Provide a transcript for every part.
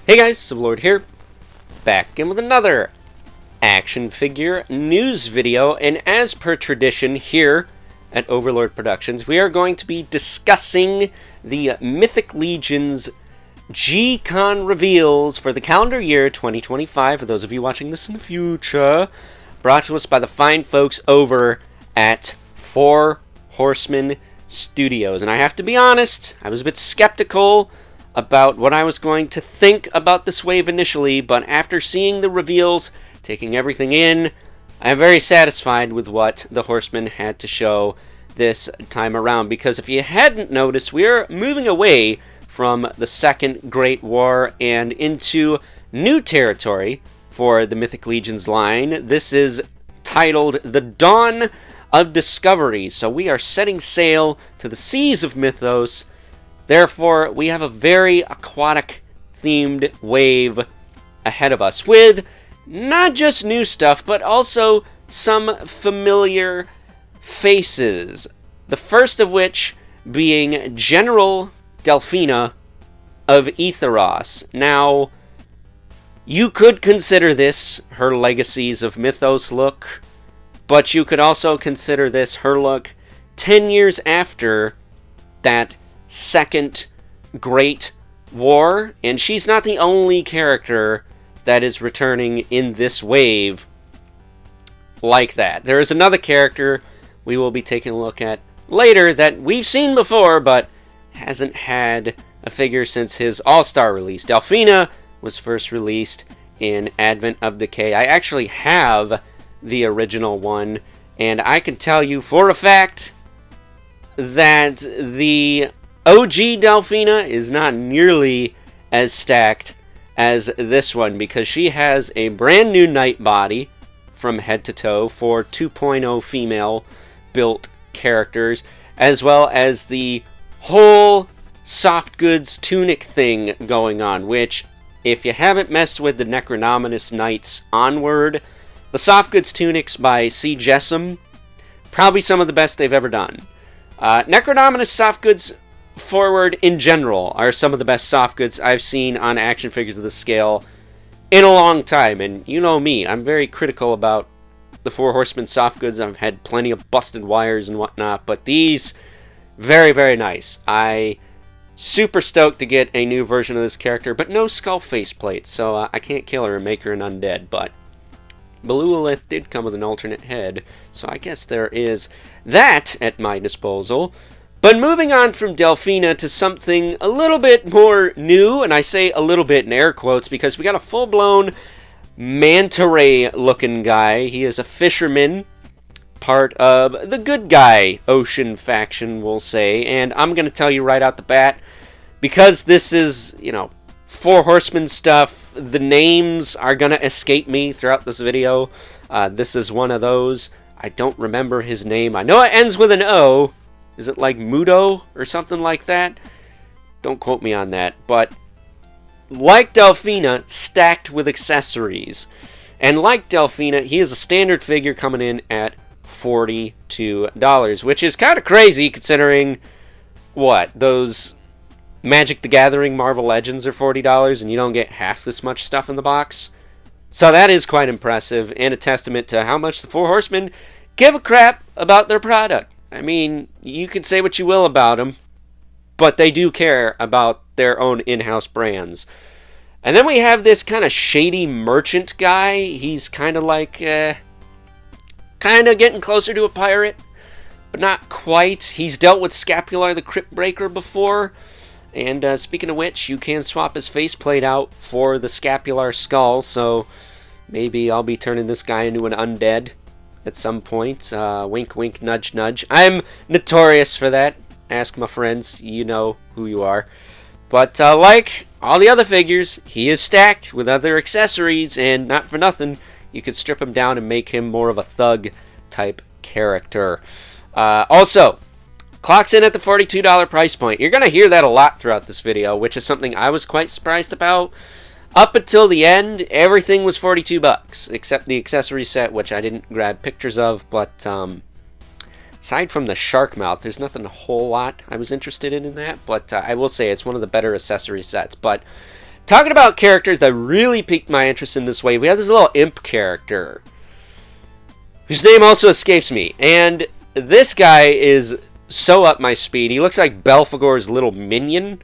Hey guys, Sublord here, back in with another action figure news video, and as per tradition here at Overlord Productions, we are going to be discussing the Mythic Legion's Gcon reveals for the calendar year 2025, for those of you watching this in the future, brought to us by the fine folks over at Four Horsemen Studios. And I have to be honest, I was a bit skeptical about what I was going to think about this wave initially, but after seeing the reveals, taking everything in, I am very satisfied with what the Horsemen had to show this time around, because if you hadn't noticed, we're moving away from the Second Great War and into new territory for the Mythic Legion's line. This is titled The Dawn of Discovery, so we are setting sail to the seas of Mythos. Therefore, we have a very aquatic-themed wave ahead of us, with not just new stuff, but also some familiar faces. The first of which being General Delphina of Etheros. Now, you could consider this her Legacies of Mythos look, but you could also consider this her look 10 years after that Second Great War, and she's not the only character that is returning in this wave like that. There is another character we will be taking a look at later that we've seen before, but hasn't had a figure since his All-Star release. Delphina was first released in Advent of Decay. I actually have the original one, and I can tell you for a fact that the OG Delphina is not nearly as stacked as this one, because she has a brand new night body from head to toe for 2.0 female built characters, as well as the whole soft goods tunic thing going on, which, if you haven't messed with the Necronominous Knights onward, the soft goods tunics by C. Jessam, probably some of the best they've ever done. Necronominous soft goods forward in general are some of the best soft goods I've seen on action figures of this scale in a long time, and you know me, I'm very critical about the Four Horsemen soft goods. I've had plenty of busted wires and whatnot, but these, very, very nice. I super stoked to get a new version of this character, but no skull faceplate, so I can't kill her and make her an undead, but Belualith did come with an alternate head, so I guess there is that at my disposal. But moving on from Delphina to something a little bit more new, and I say a little bit in air quotes because we got a full-blown manta ray-looking guy. He is a fisherman, part of the good guy ocean faction, we'll say, and I'm going to tell you right out the bat, because this is, you know, Four Horsemen stuff, the names are going to escape me throughout this video. This is one of those. I don't remember his name. I know it ends with an O. Is it like Mudo or something like that? Don't quote me on that. But like Delphina, stacked with accessories. And like Delphina, he is a standard figure coming in at $42, which is kind of crazy considering, what, those Magic the Gathering Marvel Legends are $40 and you don't get half this much stuff in the box. So that is quite impressive and a testament to how much the Four Horsemen give a crap about their product. I mean, you can say what you will about them, but they do care about their own in-house brands. And then we have this kind of shady merchant guy. He's kind of like, kind of getting closer to a pirate, but not quite. He's dealt with Scapular the Crypt Breaker before. And speaking of which, you can swap his faceplate out for the Scapular skull, so maybe I'll be turning this guy into an undead at some point. Wink, wink, nudge, nudge. I'm notorious for that. Ask my friends. You know who you are. But like all the other figures, he is stacked with other accessories, and not for nothing, you could strip him down and make him more of a thug-type character. Also, clocks in at the $42 price point. You're going to hear that a lot throughout this video, which is something I was quite surprised about. Up until the end, everything was $42, except the accessory set, which I didn't grab pictures of, but aside from the shark mouth, there's nothing a whole lot I was interested in that, but I will say it's one of the better accessory sets. But talking about characters that really piqued my interest in this wave, we have this little imp character, whose name also escapes me. And this guy is so up my speed. He looks like Belphegor's little minion,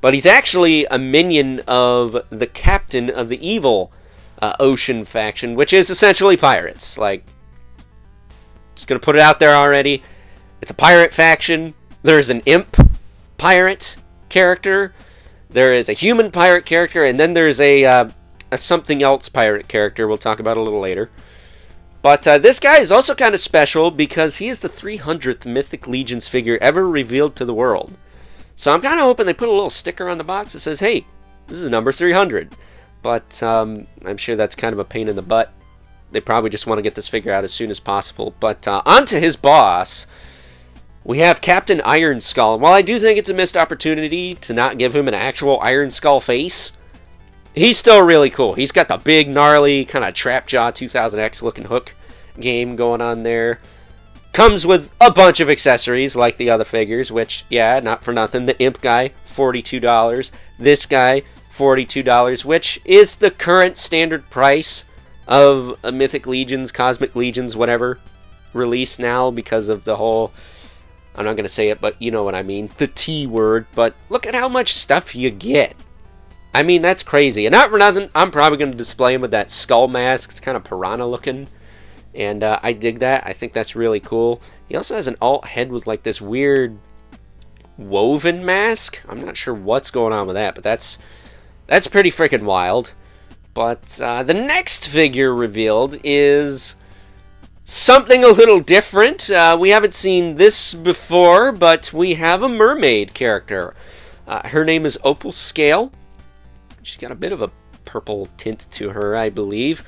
but he's actually a minion of the captain of the evil ocean faction, which is essentially pirates. Like, just gonna put it out there already. It's a pirate faction. There's an imp pirate character. There is a human pirate character, and then there's a something else pirate character we'll talk about a little later. But this guy is also kind of special because he is the 300th Mythic Legions figure ever revealed to the world. So I'm kind of hoping they put a little sticker on the box that says, hey, this is number 300. But I'm sure that's kind of a pain in the butt. They probably just want to get this figure out as soon as possible. But on to his boss. We have Captain Iron Skull. While I do think it's a missed opportunity to not give him an actual Iron Skull face, he's still really cool. He's got the big, gnarly, kind of Trapjaw 2000X looking hook game going on there. Comes with a bunch of accessories like the other figures, which, yeah, not for nothing. The Imp guy, $42. This guy, $42, which is the current standard price of a Mythic Legions, Cosmic Legions, whatever, release now because of the whole... I'm not going to say it, but you know what I mean. The T word. But look at how much stuff you get. I mean, that's crazy. And not for nothing, I'm probably going to display him with that skull mask. It's kind of piranha looking. And I dig that. I think that's really cool. He also has an alt head with like this weird woven mask. I'm not sure what's going on with that, but that's pretty freaking wild. But the next figure revealed is... something a little different. We haven't seen this before, but we have a mermaid character. Her name is Opal Scale. She's got a bit of a purple tint to her, I believe.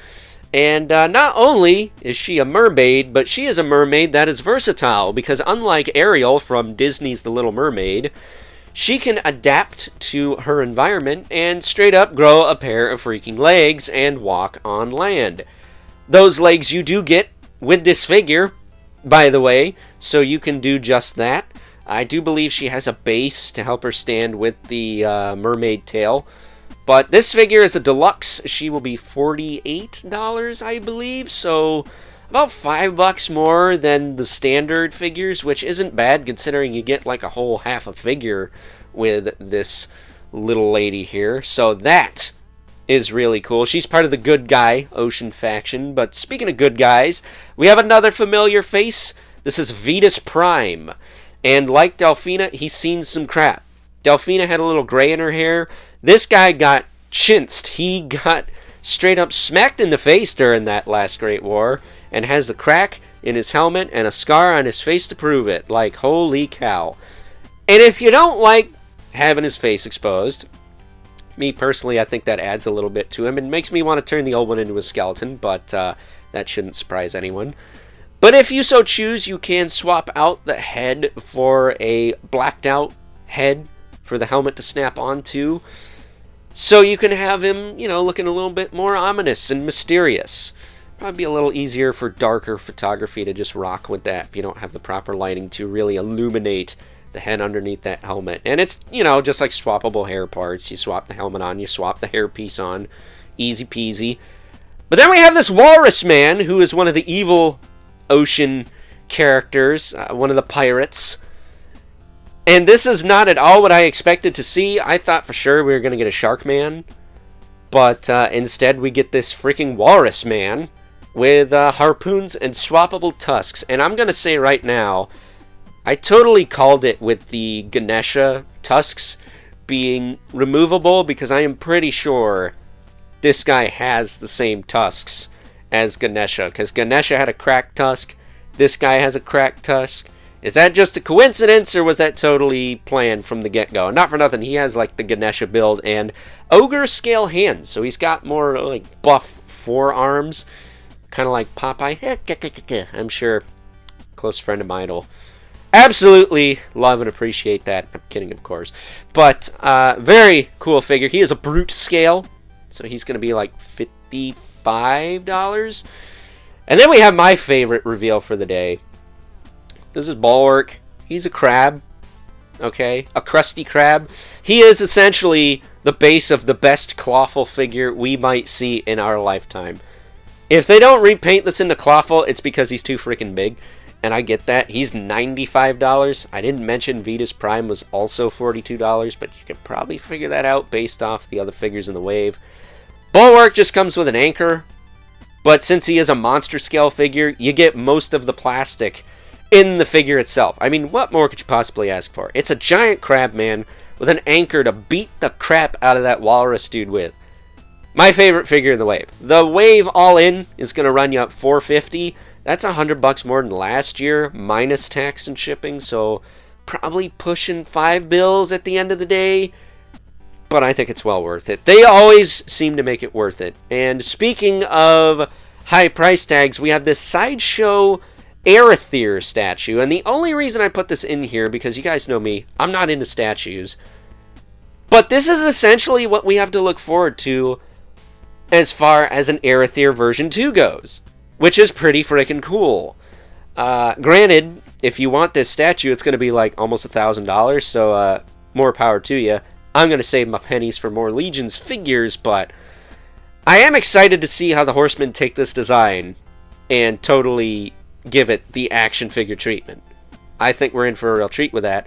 And not only is she a mermaid, but she is a mermaid that is versatile, because unlike Ariel from Disney's The Little Mermaid, she can adapt to her environment and straight up grow a pair of freaking legs and walk on land. Those legs you do get with this figure, by the way, so you can do just that. I do believe she has a base to help her stand with the mermaid tail. But this figure is a deluxe. She will be $48, I believe, so about $5 more than the standard figures, which isn't bad considering you get like a whole half a figure with this little lady here. So that is really cool. She's part of the good guy ocean faction. But speaking of good guys, we have another familiar face. This is Vetus Prime. And like Delphina, he's seen some crap. Delphina had a little gray in her hair. This guy got chinsed. He got straight up smacked in the face during that last Great War and has a crack in his helmet and a scar on his face to prove it. Like, holy cow. And if you don't like having his face exposed, me personally, I think that adds a little bit to him and makes me want to turn the old one into a skeleton, but that shouldn't surprise anyone. But if you so choose, you can swap out the head for a blacked out head for the helmet to snap onto. So you can have him, you know, looking a little bit more ominous and mysterious. Probably be a little easier for darker photography to just rock with that if you don't have the proper lighting to really illuminate the head underneath that helmet. And it's, you know, just like swappable hair parts. You swap the helmet on, you swap the hairpiece on. Easy peasy. But then we have this walrus man, who is one of the evil ocean characters, one of the pirates. And this is not at all what I expected to see. I thought for sure we were going to get a shark man. But instead we get this freaking walrus man with harpoons and swappable tusks. And I'm going to say right now, I totally called it with the Ganesha tusks being removable, because I am pretty sure this guy has the same tusks as Ganesha. Because Ganesha had a cracked tusk. This guy has a cracked tusk. Is that just a coincidence, or was that totally planned from the get-go? Not for nothing, he has like the Ganesha build and ogre scale hands, so he's got more like buff forearms, kind of like Popeye. I'm sure close friend of mine will absolutely love and appreciate that. I'm kidding, of course. But very cool figure. He is a brute scale, so he's going to be like $55. And then we have my favorite reveal for the day. This is Bulwark. He's a crab. okay? A Krusty Krab. He is essentially the base of the best clawful figure we might see in our lifetime. If they don't repaint this into clawful, it's because he's too freaking big. And I get that. He's $95. I didn't mention Vetus Prime was also $42, but you can probably figure that out based off the other figures in the wave. Bulwark just comes with an anchor, but since he is a monster scale figure, you get most of the plastic in the figure itself. I mean, what more could you possibly ask for? It's a giant crab man with an anchor to beat the crap out of that walrus dude with. My favorite figure in the wave. The wave all in is going to run you up $450. That's $100 more than last year, minus tax and shipping, so probably pushing $5 at the end of the day. But I think it's well worth it. They always seem to make it worth it. And speaking of high price tags, we have this Sideshow Arethyr statue. And the only reason I put this in here, because you guys know me, I'm not into statues. But this is essentially what we have to look forward to as far as an Arethyr version 2 goes, which is pretty freaking cool. Granted, if you want this statue, it's going to be like almost $1,000, so more power to you. I'm going to save my pennies for more Legions figures, but I am excited to see how the Horsemen take this design and totally give it the action figure treatment. I think we're in for a real treat with that.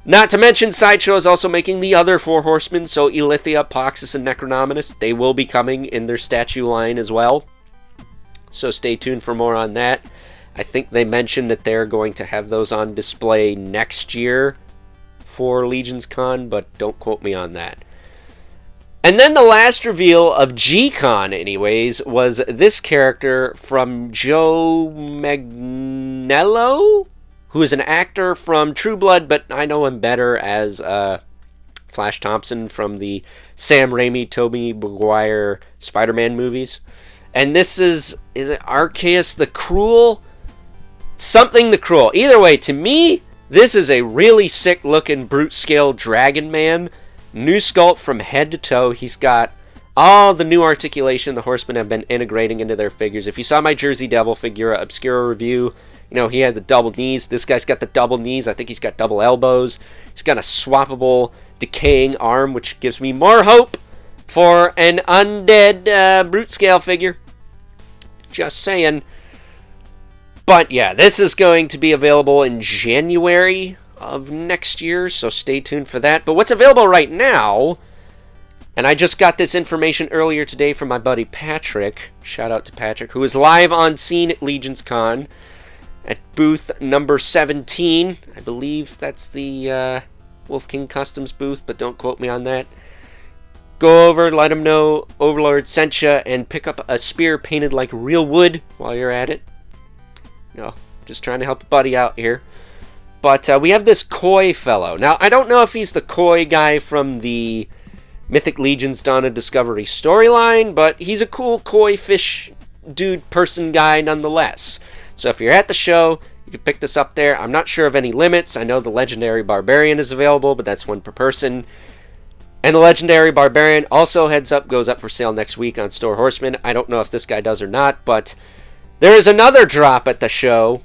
Not to mention, Sideshow is also making the other 4 Horsemen, so Elithia, Poxus, and Necronominus. They will be coming in their statue line as well, so stay tuned for more on that. I think they mentioned that they're going to have those on display next year for Legions Con, but don't quote me on that. And then the last reveal of Gcon, anyways, was this character from Joe Manganiello, who is an actor from True Blood, but I know him better as Flash Thompson from the Sam Raimi, Tobey Maguire Spider-Man movies. And this is it Arceus the Cruel? Something the Cruel. Either way, to me, this is a really sick looking brute scale dragon man. New sculpt from head to toe. He's got all the new articulation the Horsemen have been integrating into their figures. If you saw my Jersey Devil Figura Obscura review, you know, he had the double knees. This guy's got the double knees. I think he's got double elbows. He's got a swappable decaying arm, which gives me more hope for an undead brute scale figure. Just saying. But yeah, this is going to be available in January of next year, so stay tuned for that. But what's available right now, and I just got this information earlier today from my buddy Patrick, shout out to Patrick, who is live on scene at Legions Con at booth number 17. I believe that's the Wolf King Customs booth, but don't quote me on that. Go over, let him know Overlord sent you, and pick up a spear painted like real wood while you're at it. No, just trying to help a buddy out here. But we have this koi fellow. Now, I don't know if he's the koi guy from the Mythic Legions Dawn of Discovery storyline, but he's a cool koi fish dude person guy nonetheless. So if you're at the show, you can pick this up there. I'm not sure of any limits. I know the Legendary Barbarian is available, but that's one per person. And the Legendary Barbarian also, heads up, goes up for sale next week on Store Horseman. I don't know if this guy does or not, but there is another drop at the show,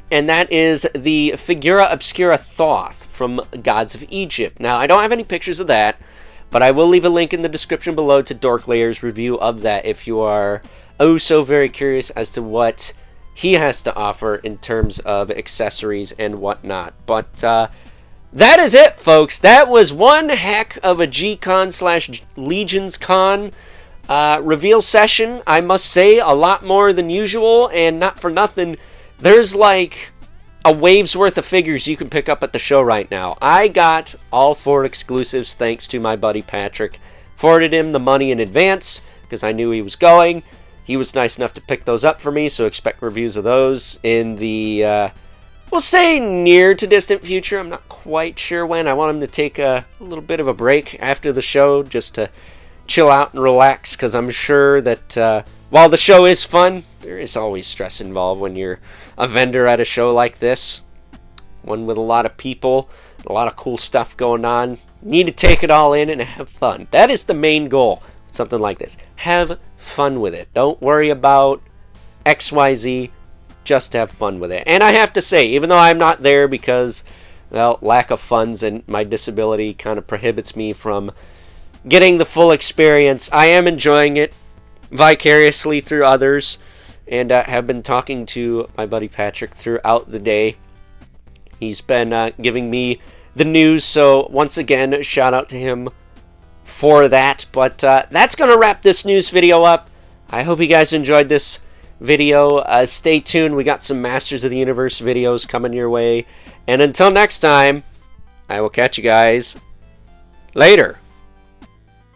and that is the Figura Obscura Thoth from Gods of Egypt. Now, I don't have any pictures of that, but I will leave a link in the description below to DorkLair's review of that if you are oh so very curious as to what he has to offer in terms of accessories and whatnot. But that is it, folks. That was one heck of a Gcon / Legions Con reveal session. I must say, a lot more than usual, and not for nothing, there's like a wave's worth of figures you can pick up at the show right now. I got all 4 exclusives thanks to my buddy Patrick. Forwarded him the money in advance because I knew he was going. He was nice enough to pick those up for me, so expect reviews of those in the we'll say near to distant future. I'm not quite sure when. I want him to take a little bit of a break after the show just to chill out and relax, because I'm sure that while the show is fun, there is always stress involved when you're a vendor at a show like this. One with a lot of people, a lot of cool stuff going on. You need to take it all in and have fun. That is the main goal with something like this. Have fun with it. Don't worry about XYZ. Just have fun with it. And I have to say, even though I'm not there because well, lack of funds and my disability kind of prohibits me from getting the full experience. I am enjoying it vicariously through others, and have been talking to my buddy Patrick throughout the day. He's been giving me the news, so once again, shout out to him for that. But that's going to wrap this news video up. I hope you guys enjoyed this video. Stay tuned. We got some Masters of the Universe videos coming your way. And until next time, I will catch you guys later.